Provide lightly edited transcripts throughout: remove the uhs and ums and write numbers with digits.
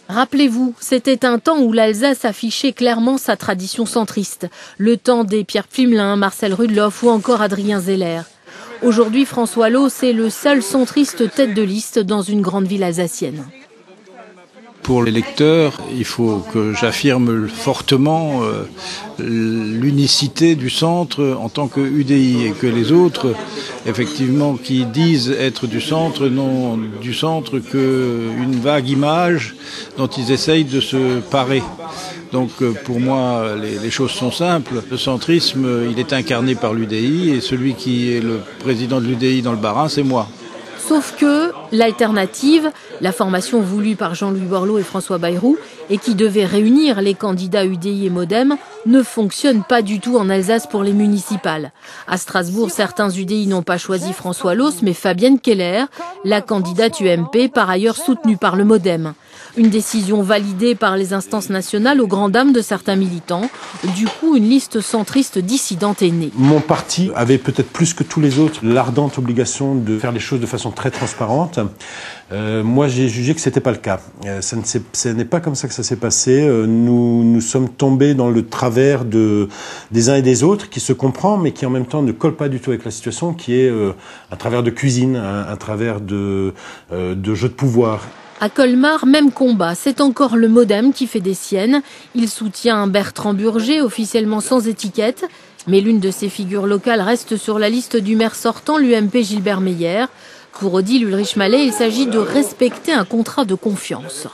Rappelez-vous, c'était un temps où l'Alsace affichait clairement sa tradition centriste. Le temps des Pierre Pflimlin, Marcel Rudloff ou encore Adrien Zeller. Aujourd'hui, François Hollande est le seul centriste tête de liste dans une grande ville alsacienne. Pour les lecteurs, il faut que j'affirme fortement l'unicité du centre en tant que UDI et que les autres, effectivement, qui disent être du centre, n'ont du centre qu'une vague image dont ils essayent de se parer. Donc pour moi, les choses sont simples. Le centrisme, il est incarné par l'UDI et celui qui est le président de l'UDI dans le Bas-Rhin, c'est moi. Sauf que l'alternative, la formation voulue par Jean-Louis Borloo et François Bayrou et qui devait réunir les candidats UDI et Modem, ne fonctionne pas du tout en Alsace pour les municipales. À Strasbourg, certains UDI n'ont pas choisi François Hollande, mais Fabienne Keller, la candidate UMP, par ailleurs soutenue par le Modem. Une décision validée par les instances nationales aux grandes dames de certains militants. Du coup, une liste centriste dissidente est née. Mon parti avait peut-être plus que tous les autres l'ardente obligation de faire les choses de façon très transparente. Moi, j'ai jugé que c'était pas le cas. Ce n'est pas comme ça que ça s'est passé. Nous sommes tombés dans le travers des uns et des autres, qui se comprend, mais qui en même temps ne colle pas du tout avec la situation, qui est un travers de cuisine, un travers de jeu de pouvoir. À Colmar, même combat. C'est encore le Modem qui fait des siennes. Il soutient Bertrand Burger, officiellement sans étiquette. Mais l'une de ses figures locales reste sur la liste du maire sortant, l'UMP Gilbert Meyer. Pour Odile Ulrich-Mallet, il s'agit de respecter un contrat de confiance.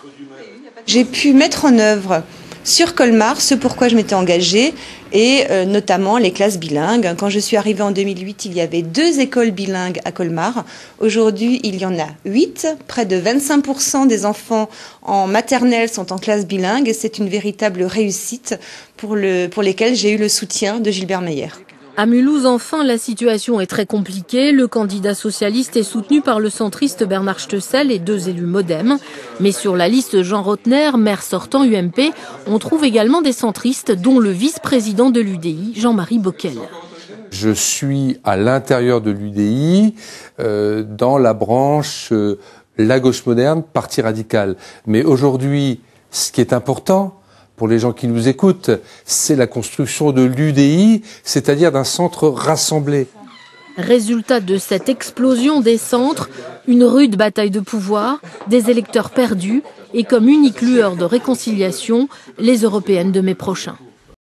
J'ai pu mettre en œuvre sur Colmar ce pourquoi je m'étais engagée et notamment les classes bilingues. Quand je suis arrivée en 2008, il y avait 2 écoles bilingues à Colmar. Aujourd'hui, il y en a 8. Près de 25% des enfants en maternelle sont en classe bilingue et c'est une véritable réussite pour lesquelles j'ai eu le soutien de Gilbert Meyer. À Mulhouse, enfin, la situation est très compliquée. Le candidat socialiste est soutenu par le centriste Bernard Steussel et 2 élus Modem. Mais sur la liste Jean Rotner, maire sortant UMP, on trouve également des centristes, dont le vice-président de l'UDI, Jean-Marie Bockel. Je suis à l'intérieur de l'UDI, dans la branche La Gauche Moderne, Parti Radical. Mais aujourd'hui, ce qui est important pour les gens qui nous écoutent, c'est la construction de l'UDI, c'est-à-dire d'un centre rassemblé. Résultat de cette explosion des centres, une rude bataille de pouvoir, des électeurs perdus et comme unique lueur de réconciliation, les européennes de mai prochain.